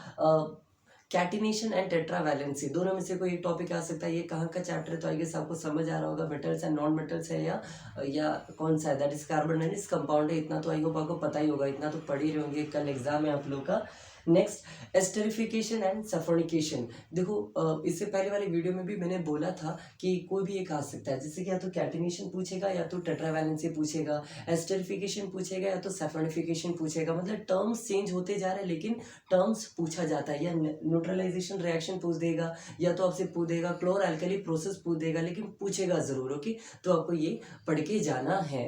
कैटिनेशन एंड टेट्रावैलेंसी, दोनों में से कोई एक टॉपिक आ सकता है। ये कहाँ का चैप्टर है, तो आई गेस आपको समझ आ रहा होगा, मेटल्स एंड नॉन मेटल्स है, या कौन सा है, दैट इज कार्बोनाइज कंपाउंड है। इतना तो आई होप आपको पता ही होगा, इतना तो पढ़ ही रहे होंगे, कल एग्जाम है आप लोग का। नेक्स्ट एस्टरिफिकेशन एंड सफोनिकेशन, देखो इससे पहले वाले वीडियो में भी मैंने बोला था कि कोई भी एक आ सकता है, जैसे कि या तो कैटिनेशन पूछेगा, या तो टेट्रावैलेंसी पूछेगा, एस्टरिफिकेशन पूछेगा, या तो सफोनिफिकेशन पूछेगा। मतलब टर्म्स चेंज होते जा रहे हैं लेकिन टर्म्स पूछा जाता है, या न्यूट्रलाइजेशन रिएक्शन पूछ देगा, या तो आपसे पूछ देगा क्लोर अल्कली प्रोसेस पूछ देगा, लेकिन पूछेगा जरूर। ओके, तो आपको ये पढ़ के जाना है।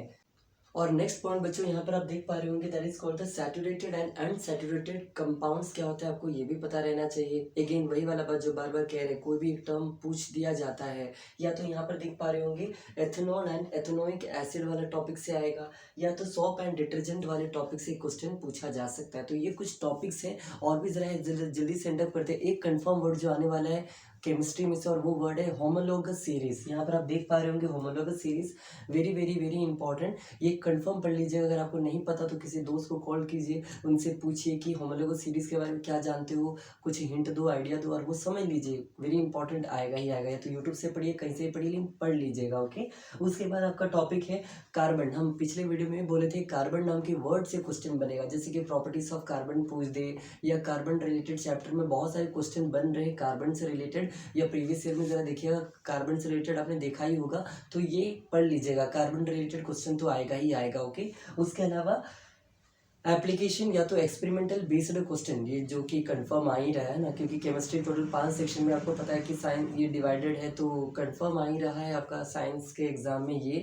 और नेक्स्ट पॉइंट बच्चों यहाँ पर आप देख पा रहे होंगे, that is called the saturated and unsaturated compounds. क्या होता है आपको ये भी पता रहना चाहिए। अगेन वही वाला बात जो बार बार कह रहे हैं, कोई भी एक टर्म पूछ दिया जाता है, या तो यहाँ पर देख पा रहे होंगे एथेनॉल एंड एथेनोइक एसिड वाला टॉपिक से आएगा, या तो सोप एंड डिटर्जेंट वाले टॉपिक से क्वेश्चन पूछा जा सकता है। तो ये कुछ टॉपिक्स हैं, और भी जरा जल्दी से एंड अप करते हैं। एक कंफर्म वर्ड जो आने वाला है केमिस्ट्री में से, और वो वर्ड है होमोलोगस सीरीज। यहाँ पर आप देख पा रहे होंगे homologous series, very very very important, ये कंफर्म पढ़ लीजिएगा। अगर आपको नहीं पता तो किसी दोस्त को कॉल कीजिए, उनसे पूछिए कि होमोलोगस सीरीज के बारे में क्या जानते हो, कुछ हिंट दो, आइडिया दो, और वो समझ लीजिए, वेरी इंपॉर्टेंट आएगा ही आएगा। या तो यूट्यूब से पढ़िए, कहीं से पढ़िए, लेकिन पढ़ लीजिएगा। ओके, उसके बाद आपका टॉपिक है कार्बन। हम पिछले वीडियो में बोले थे कार्बन नाम के वर्ड से क्वेश्चन बनेगा, जैसे कि प्रॉपर्टीज ऑफ कार्बन पूछ दे, या कार्बन रिलेटेड चैप्टर में बहुत सारे क्वेश्चन बन रहे हैं कार्बन से रिलेटेड, या प्रीवियस ईयर में जरा देखिएगा कार्बन से रिलेटेड आपने देखा ही होगा, तो ये पढ़ लीजिएगा, कार्बन रिलेटेड क्वेश्चन तो आएगा ही आएगा। ओके, उसके अलावा एप्लीकेशन या तो एक्सपेरिमेंटल बेस्ड क्वेश्चन, ये जो कि कंफर्म आ ही रहा है ना, क्योंकि केमिस्ट्री टोटल 5 सेक्शन में आपको पता है कि साइंस ये डिवाइडेड है, तो कंफर्म आ ही रहा है आपका साइंस के एग्जाम में ये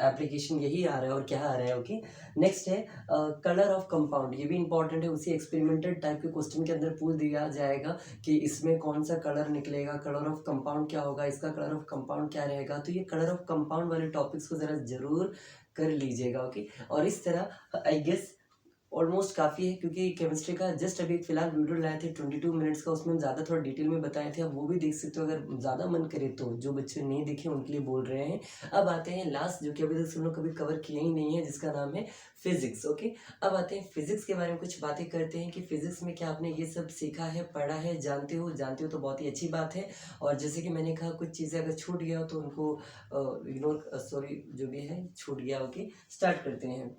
एप्लीकेशन यही आ रहा है, और क्या आ रहा है। ओके, नेक्स्ट है कलर ऑफ कंपाउंड, ये भी इंपॉर्टेंट है, उसी एक्सपेरिमेंटल टाइप के क्वेश्चन के अंदर पूछ दिया जाएगा कि इसमें कौन सा कलर निकलेगा, कलर ऑफ कंपाउंड क्या होगा, इसका कलर ऑफ कंपाउंड क्या रहेगा। तो ये कलर ऑफ कंपाउंड वाले टॉपिक्स को जरा जरूर कर लीजिएगा। ओके, और इस तरह आई गेस ऑलमोस्ट काफ़ी है, क्योंकि केमिस्ट्री का जस्ट अभी फिलहाल वीडियो लाए थे 22 मिनट्स का, उसमें हम ज़्यादा थोड़ा डिटेल में बताए थे, आप वो भी देख सकते हो अगर ज़्यादा मन करे तो। जो बच्चे नहीं देखे उनके लिए बोल रहे हैं। अब आते हैं लास्ट, जो कि अभी तक हम लोग कभी कवर किया ही नहीं है, जिसका नाम है फिजिक्स। ओके, अब आते हैं फिजिक्स के बारे में कुछ बातें करते हैं कि फिजिक्स में क्या आपने ये सब सीखा है, पढ़ा है, जानते हो तो बहुत ही अच्छी बात है। और जैसे कि मैंने कहा, कुछ चीज़ें अगर छूट गया हो तो उनको इग्नोर, सॉरी जो भी है छूट गया। ओके, स्टार्ट करते हैं।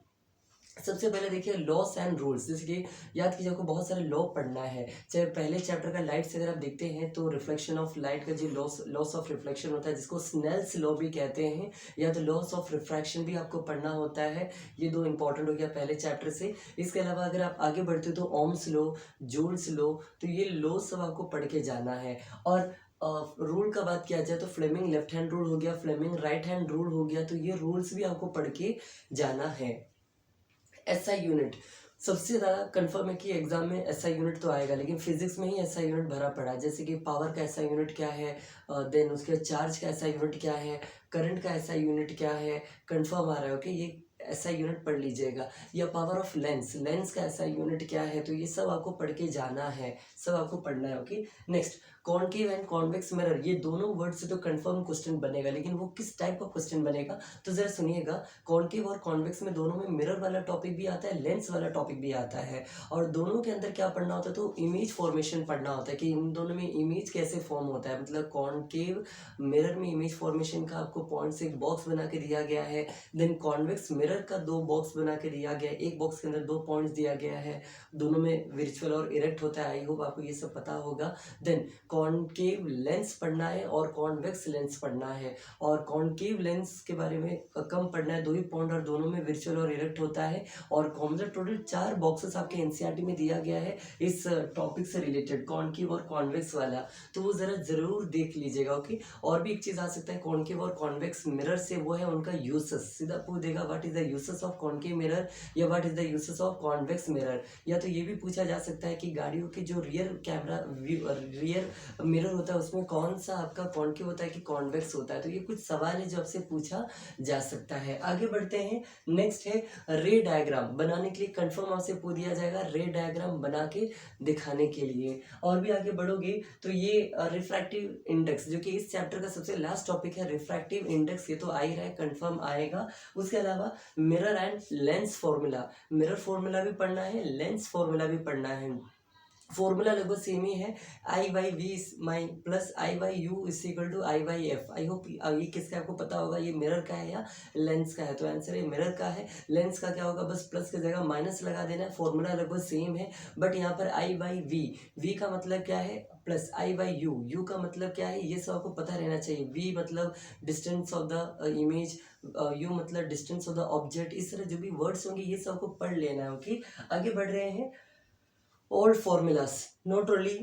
सबसे पहले देखिए लॉस एंड रूल्स, जैसे कि याद कीजिए आपको बहुत सारे लॉ पढ़ना है। चाहे पहले चैप्टर का लाइट से अगर आप देखते हैं तो रिफ्लेक्शन ऑफ लाइट का जो लॉस ऑफ रिफ्लेक्शन होता है, जिसको स्नेल्स लॉ भी कहते हैं, या तो लॉस ऑफ रिफ्रैक्शन भी आपको पढ़ना होता है। ये दो इंपॉर्टेंट हो गया पहले चैप्टर से। इसके अलावा अगर आप आगे बढ़ते हो तो ओम्स लॉ, जूल्स लॉ, तो ये लॉ सब आपको पढ़ के जाना है। और रूल का बात किया जाए तो फ्लेमिंग लेफ्ट हैंड रूल हो गया, फ्लेमिंग राइट हैंड रूल हो गया, तो ये रूल्स भी आपको पढ़ के जाना है। एसआई यूनिट सबसे ज़्यादा कंफर्म है कि एग्जाम में एसआई यूनिट तो आएगा, लेकिन फिजिक्स में ही एसआई यूनिट भरा पड़ा है। जैसे कि पावर का एसआई यूनिट क्या है, देन उसके चार्ज का एसआई यूनिट क्या है, करंट का एसआई यूनिट क्या है, कंफर्म आ रहा है। ओके, ये एसआई यूनिट पढ़ लीजिएगा। या पावर ऑफ लेंस, लेंस का एसआई यूनिट क्या है, तो ये सब आपको पढ़ के जाना है, सब आपको पढ़ना है। Okay, next concave and convex mirror, ये दोनों वर्ड से तो कंफर्म क्वेश्चन बनेगा, लेकिन वो किस टाइप का क्वेश्चन बनेगा तो जरा सुनिएगा। कॉन्केव और कॉन्वेक्स में दोनों में मिरर वाला टॉपिक भी आता है, लेंस वाला टॉपिक भी आता है। और दोनों के अंदर क्या पढ़ना होता है, तो इमेज फॉर्मेशन पढ़ना होता है कि इन दोनों में इमेज कैसे फॉर्म होता है। मतलब कॉन्केव मिरर में इमेज फॉर्मेशन का आपको पॉइंट से एक बॉक्स बना के दिया गया है। देन कॉन्वेक्स मिरर का दो बॉक्स बना के दिया गया है, एक बॉक्स के अंदर दो पॉइंट्स दिया गया है, दोनों में वर्चुअल और इरेक्ट होता है। आई होप आपको ये सब पता होगा। देन कॉन्केव लेंस पढ़ना है और कॉन्वेक्स लेंस पढ़ना है। और कॉन्केव लेंस के बारे में कम पढ़ना है, दो ही पॉइंट और दोनों में वर्चुअल और इरेक्ट होता है। और कॉमन टोटल 4 बॉक्सेस आपके एनसीईआरटी में दिया गया है इस टॉपिक से रिलेटेड, कॉन्केव और कॉन्वेक्स वाला, तो वो जरा जरूर देख लीजिएगा। ओके, और भी एक चीज आ सकता है कॉन्केव और कॉन्वेक्स मिरर से, वो है उनका यूसेस। सीधा पूछ देगा what is the uses of concave mirror या what is the uses of convex mirror. या तो ये भी पूछा जा सकता है कि गाड़ियों के जो रियर कैमरा रियर मिरर होता है उसमें कौन सा आपका कॉन्केव होता है कि कॉन्वेक्स होता है। तो ये कुछ सवाल है जो आपसे पूछा जा सकता है। आगे बढ़ते हैं। नेक्स्ट है रे डायग्राम बनाने के लिए, कंफर्म आपसे पूछ दिया जाएगा रे डायग्राम बना के दिखाने के लिए। और भी आगे बढ़ोगे तो ये रिफ्रैक्टिव इंडेक्स, जो कि इस चैप्टर का सबसे लास्ट टॉपिक है, रिफ्रैक्टिव इंडेक्स, ये तो आ ही रहा है, कंफर्म आएगा। उसके अलावा mirror and lens formula, mirror formula भी पढ़ना है, लेंस फॉर्मूला भी पढ़ना है। फॉर्मूला लगभग सेम ही है, I by v my plus I by u is equal to I by f. I hope ये किसका आपको पता होगा, ये मिरर का है या लेंस का है, तो आंसर है मिरर का है। लेंस का क्या होगा, बस प्लस की जगह माइनस लगा देना है। फॉर्मूला लगभग सेम है, बट यहाँ पर आई बाई वी का मतलब क्या है प्लस, आई बाई यू का मतलब क्या है, ये सब आपको पता रहना चाहिए। वी मतलब distance of the image, you मतलब डिस्टेंस ऑफ द ऑब्जेक्ट, इस तरह जो भी वर्ड्स होंगे ये सब आपको पढ़ लेना है। ओके, आगे बढ़ रहे हैं। ओल्ड फॉर्मूलाज नॉट ओनली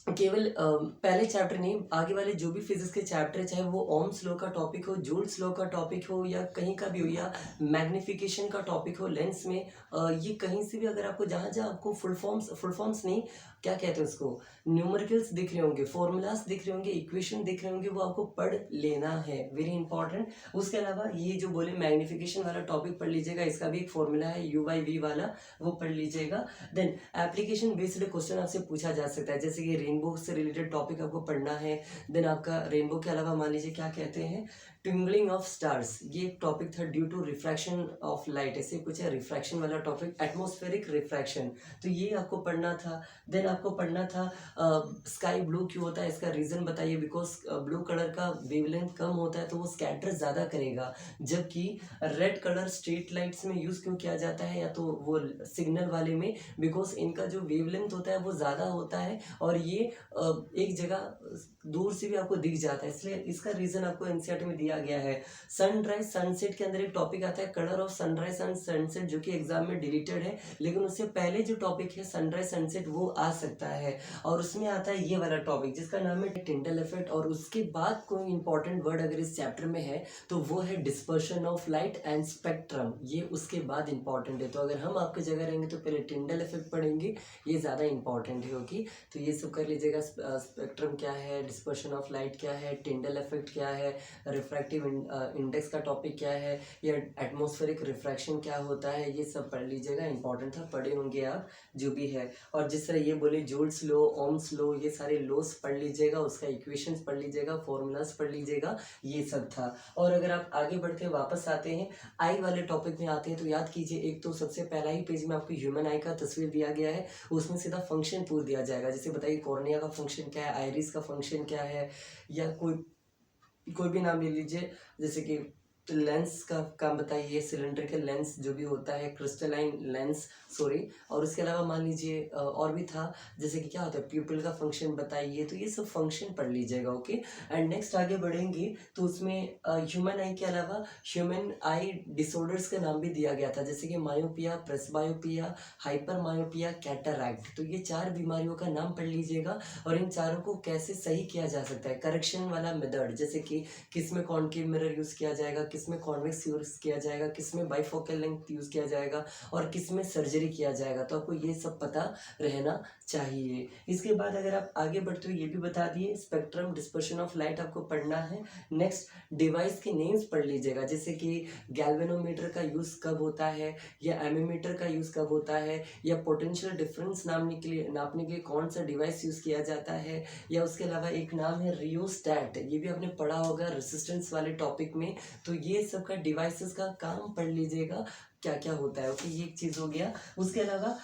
केवल पहले चैप्टर नहीं, आगे वाले जो भी फिजिक्स के चैप्टर है, चाहे वो ओम्स लॉ का टॉपिक हो, जूल्स लॉ का टॉपिक हो, या कहीं का भी हो, या मैग्निफिकेशन का टॉपिक हो लेंस में, ये कहीं से भी अगर आपको जहाँ जहाँ आपको फुल फॉर्म्स नहीं, क्या कहते हैं उसको, न्यूमेरिकल्स दिख रहे होंगे, फॉर्मूलाज दिख रहे होंगे, इक्वेशन दिख रहे होंगे, वो आपको पढ़ लेना है, वेरी इंपॉर्टेंट। उसके अलावा ये जो बोले मैग्निफिकेशन वाला टॉपिक पढ़ लीजिएगा, इसका भी एक फॉर्मूला है यू बाई वी वाला, वो पढ़ लीजिएगा। देन एप्लीकेशन बेस्ड क्वेश्चन आपसे पूछा जा सकता है, जैसे कि रेनबो से रिलेटेड टॉपिक आपको पढ़ना है। देन आपका रेनबो के अलावा मान लीजिए क्या कहते हैं, ट्विंगलिंग ऑफ स्टार्स, ये एक टॉपिक था due to refraction of light, ऐसे कुछ है रिफ्रैक्शन वाला टॉपिक, एटमॉस्फेरिक रिफ्रैक्शन, तो ये आपको पढ़ना था। देन आपको पढ़ना था स्काई ब्लू क्यों होता है, इसका रीज़न बताइए, बिकॉज ब्लू कलर का वेवलेंथ कम होता है तो वो स्कैटर ज़्यादा करेगा, जबकि रेड कलर स्ट्रीट लाइट्स में यूज़ क्यों किया जाता है, या तो वो सिग्नल वाले में, बिकॉज इनका जो वेवलेंथ होता है वो ज़्यादा होता है और ये एक जगह दूर से भी आपको दिख जाता है, इसलिए इसका रीज़न आपको एनसीईआरटी में दिया गया है। सनराइज सनसेट के अंदर एक टॉपिक आता है colour of sunrise and sunset, जो कि एग्जाम में डिलीटेड है, लेकिन उससे पहले जो टॉपिक है सनराइज सनसेट वो आ सकता है, और उसमें आता है ये वाला टॉपिक जिसका नाम है टिंडल इफेक्ट। और उसके बाद कोई इंपॉर्टेंट वर्ड अगर इस चैप्टर में है तो वो है dispersion of light and spectrum, ये उसके बाद इंपॉर्टेंट है। तो अगर हम आपकी जगह रहेंगे तो पहले टिंडल इफेक्ट पढ़ेंगे, ये ज़्यादा इंपॉर्टेंट है। ओके, तो ये सब कर लीजिएगा, स्पेक्ट्रम क्या है, डिस्पर्शन ऑफ लाइट क्या है, टिंडल इफेक्ट क्या है, रिफ्रैक्शन रिफ्रैक्टिव इंडेक्स का टॉपिक क्या है, या एटमॉस्फेरिक रिफ्रैक्शन क्या होता है, ये सब पढ़ लीजिएगा, इंपॉर्टेंट था, पढ़े होंगे आप जो भी है। और जिस तरह ये बोले जूल्स लो, ओम्स लो, ये सारे लोस पढ़ लीजिएगा, उसका इक्वेशंस पढ़ लीजिएगा, फॉर्मूलाज पढ़ लीजिएगा, ये सब था। और अगर आप आगे बढ़ के वापस आते हैं आई वाले टॉपिक में आते हैं, तो याद कीजिए, एक तो सबसे पहला ही पेज में आपको ह्यूमन आई का तस्वीर दिया गया है, उसमें सीधा फंक्शन पूछ दिया जाएगा। जैसे बताइए कॉर्निया का फंक्शन क्या है, आइरिस का फंक्शन क्या है, या कोई भी नाम ले लीजिए, जैसे कि लेंस का काम बताइए, सिलेंड्रिकल लेंस जो भी होता है, क्रिस्टलाइन लेंस, सॉरी। और उसके अलावा मान लीजिए और भी था, जैसे कि क्या होता है प्यूपिल का फंक्शन बताइए, तो ये सब फंक्शन पढ़ लीजिएगा, ओके। एंड नेक्स्ट आगे बढ़ेंगे तो उसमें ह्यूमन आई के अलावा ह्यूमन आई डिसऑर्डर्स का नाम भी दिया गया था, जैसे कि myopia, presbyopia, hyper myopia, cataract. तो ये 4 बीमारियों का नाम पढ़ लीजिएगा, और इन चारों को कैसे सही किया जा सकता है, करेक्शन वाला मेथड, जैसे कि किस में कॉनकेव मिरर यूज़ किया जाएगा, किस में कॉन्वेक्स यूज़ किया जाएगा, किस में बाइफोकल लेंथ यूज़ किया जाएगा, और किस में सर्जरी किया जाएगा, तो आपको ये सब पता रहना चाहिए। इसके बाद अगर आप आगे बढ़ते हो, ये भी बता दिए, स्पेक्ट्रम डिस्पर्शन ऑफ लाइट आपको पढ़ना है। नेक्स्ट डिवाइस के नेम्स पढ़ लीजिएगा, जैसे कि गैल्वेनोमीटर का यूज़ कब होता है, या एमीमीटर का यूज़ कब होता है, या पोटेंशियल डिफरेंस नापने के लिए कौन सा डिवाइस यूज़ किया जाता है, या उसके अलावा एक नाम है रियोस्टैट, ये भी आपने पढ़ा होगा रेसिस्टेंस वाले टॉपिक में। तो ये सब का डिवाइसेस का काम पढ़ लीजिएगा, क्या क्या होता है, ओके, ये एक चीज़ हो गया। उसके अलावा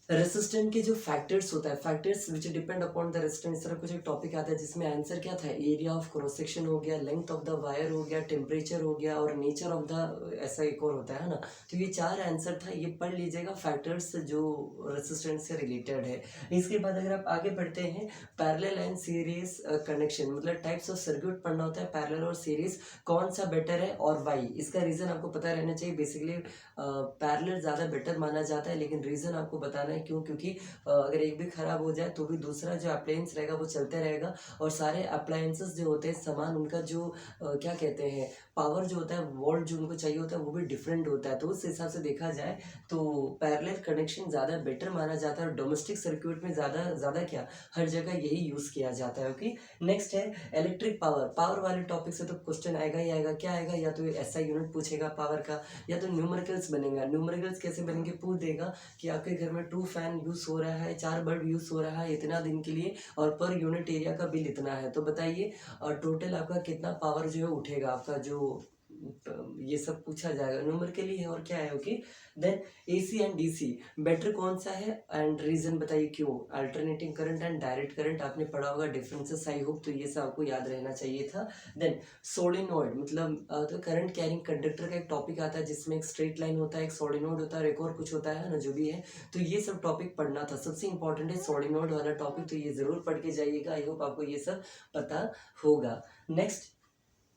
रेसिस्टेंट के जो फैक्टर्स होता है, factors which depend upon the resistance, इस तरह कुछ एक टॉपिक आता है जिसमें आंसर क्या था, एरिया ऑफ क्रॉस सेक्शन हो गया, लेंथ ऑफ द वायर हो गया, टेम्परेचर हो गया, और नेचर ऑफ द, ऐसा एक और होता है ना। तो ये 4 आंसर था, ये पढ़ लीजिएगा, फैक्टर्स जो रेसिस्टेंस से रिलेटेड है। इसके बाद अगर आप आगे बढ़ते हैं, पैरेलल एंड सीरीज कनेक्शन, मतलब टाइप्स ऑफ सर्क्यूट पढ़ना होता है, पैरेलल और सीरीज, कौन सा बेटर है और वाई। इसका रीज़न आपको पता रहना चाहिए। बेसिकली पैरेलल ज़्यादा बेटर माना जाता है, लेकिन रीज़न आपको बताना है क्यों, क्योंकि अगर एक भी ख़राब हो जाए तो भी दूसरा जो अप्लायंस रहेगा वो चलते रहेगा, और सारे अप्लायंसेस जो होते हैं सामान, उनका जो क्या कहते हैं, पावर जो होता है, वोल्ट जो उनको चाहिए होता है, वो भी डिफरेंट होता है। तो उस हिसाब से देखा जाए तो पैरेलल कनेक्शन ज़्यादा बेटर माना जाता है, और डोमेस्टिक सर्क्यूट में ज़्यादा क्या, हर जगह यही यूज़ किया जाता है, ओके। नेक्स्ट है इलेक्ट्रिक पावर वाले टॉपिक से तो क्वेश्चन आएगा ही आएगा, क्या आएगा, या तो ऐसा यूनिट पूछेगा पावर का, या तो न्यूमेरिकल्स बनेगा। न्यूमेरिकल्स कैसे बनेंगे, पूछ देगा कि आपके घर में 2 फैन यूज़ हो रहा है, 4 बल्ब यूज़ हो रहा है इतना दिन के लिए, और पर यूनिट एरिया का बिल इतना है, तो बताइए टोटल आपका कितना पावर जो है उठेगा, आपका जो ये सब पूछा जाएगा, न्यूमेरिकली है, और क्या है, okay. Then AC and DC better कौन सा है, एंड रीजन बताइए क्यों। Alternating current and direct current आपने पढ़ा होगा, डिफरेंसेस, आई होप, तो ये सब आपको याद रहना चाहिए था। देन सोलिनॉइड, मतलब तो करंट कैरिंग कंडक्टर का एक टॉपिक आता है जिसमें एक स्ट्रेट लाइन होता है, एक सोलिनॉइड होता है, और एक और कुछ होता है ना, जो भी है। तो ये सब टॉपिक पढ़ना था, सबसे इंपॉर्टेंट है सोलिनॉइड वाला टॉपिक, तो ये जरूर पढ़ के जाइएगा, आई होप आपको ये सब पता होगा। नेक्स्ट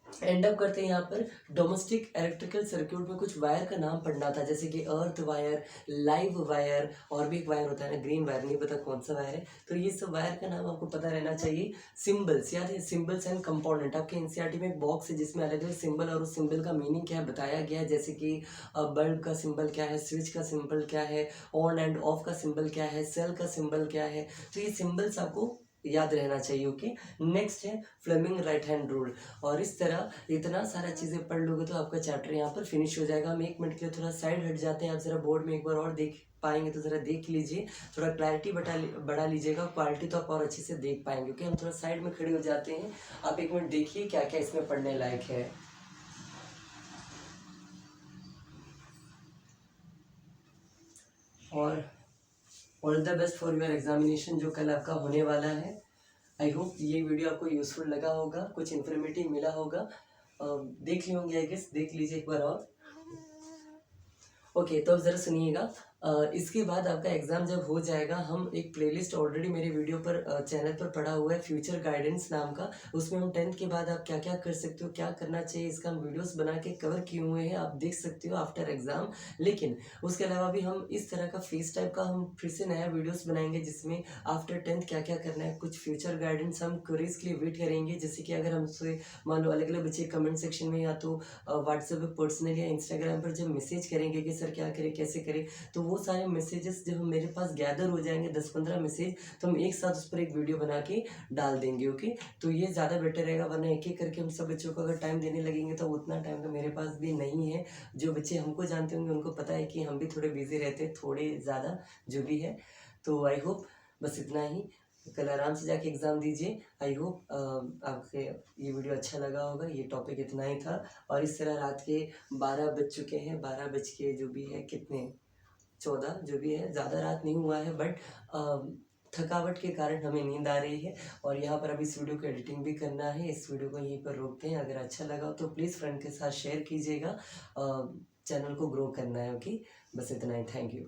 एंड अप करते हैं यहाँ पर डोमेस्टिक इलेक्ट्रिकल सर्क्यूट में कुछ वायर का नाम पढ़ना था, जैसे कि अर्थ वायर, लाइव वायर, और भी एक वायर होता है ना, ग्रीन वायर, नहीं पता कौन सा वायर है, तो ये सब वायर का नाम आपको पता रहना चाहिए। सिंबल्स याद है, सिंबल्स एंड कंपोनेंट, आपके एनसीईआरटी में एक बॉक्स है जिसमें अलग अलग सिंबल और उस सिंबल का मीनिंग क्या है बताया गया है, जैसे कि बल्ब का सिंबल क्या है, स्विच का सिंबल क्या है, ऑन एंड ऑफ का सिंबल क्या है, सेल का सिंबल क्या है, तो ये सिंबल्स आपको याद रहना चाहिए, ओके। नेक्स्ट है फ्लेमिंग राइट हैंड रूल, और इस तरह इतना सारा चीज़ें पढ़ लोगे तो आपका चैप्टर यहाँ पर फिनिश हो जाएगा। हम 1 मिनट के लिए थोड़ा साइड हट जाते हैं, आप ज़रा बोर्ड में एक बार और देख पाएंगे तो ज़रा देख लीजिए, थोड़ा क्लैरिटी बढ़ा लीजिएगा, क्वालिटी तो आप और अच्छे से देख पाएंगे, ओके। हम थोड़ा साइड में खड़े हो जाते हैं, आप 1 मिनट देखिए क्या क्या इसमें पढ़ने लायक है। और all the best for your examination जो कल आपका होने वाला है। आई होप ये वीडियो आपको यूज़फुल लगा होगा, कुछ इन्फॉर्मेटिव मिला होगा, देख लिए होंगे, आई गेस देख लीजिए एक बार और, ओके। तो अब ज़रा सुनिएगा, इसके बाद आपका एग्ज़ाम जब हो जाएगा, हम एक प्लेलिस्ट ऑलरेडी मेरे वीडियो पर चैनल पर पड़ा हुआ है, फ्यूचर गाइडेंस नाम का, उसमें हम 10th के बाद आप क्या क्या कर सकते हो, क्या करना चाहिए, इसका हम वीडियोस बना के कवर किए हुए हैं, आप देख सकते हो आफ्टर एग्ज़ाम। लेकिन उसके अलावा भी हम इस तरह का फेस टाइप का हम फिर से नया वीडियोस बनाएंगे, जिसमें आफ्टर 10th क्या क्या करना है, कुछ फ्यूचर गाइडेंस हम क्वेरीज के लिए वेट करेंगे, जैसे कि अगर हमसे मान लो अलग अलग बच्चे कमेंट सेक्शन में या तो व्हाट्सएप पर पर्सनल या इंस्टाग्राम पर जब मैसेज करेंगे कि सर क्या करें कैसे करें, तो वो वो सारे मैसेजेस जब मेरे पास गैदर हो जाएंगे 10-15 मैसेज, तो हम एक साथ उस पर एक वीडियो बना के डाल देंगे। ओके, तो ये ज़्यादा बेटर रहेगा, वरना एक एक करके हम सब बच्चों को अगर टाइम देने लगेंगे तो उतना टाइम तो मेरे पास भी नहीं है। जो बच्चे हमको जानते होंगे उनको पता है कि हम भी थोड़े बिजी रहते हैं, थोड़े ज़्यादा जो भी है। तो आई होप बस इतना ही, कल आराम से जाके एग्ज़ाम दीजिए। आई होप आपके ये वीडियो अच्छा लगा होगा। ये टॉपिक इतना ही था, और इस तरह रात के 12 बज चुके हैं, 12 बज के जो भी है कितने 14 जो भी है, ज़्यादा रात नहीं हुआ है, बट थकावट के कारण हमें नींद आ रही है। और यहाँ पर अब इस वीडियो को एडिटिंग भी करना है, इस वीडियो को यहीं पर रोकते हैं। अगर अच्छा लगा हो तो प्लीज़ फ्रेंड के साथ शेयर कीजिएगा, चैनल को ग्रो करना है। ओके, बस इतना ही, थैंक यू।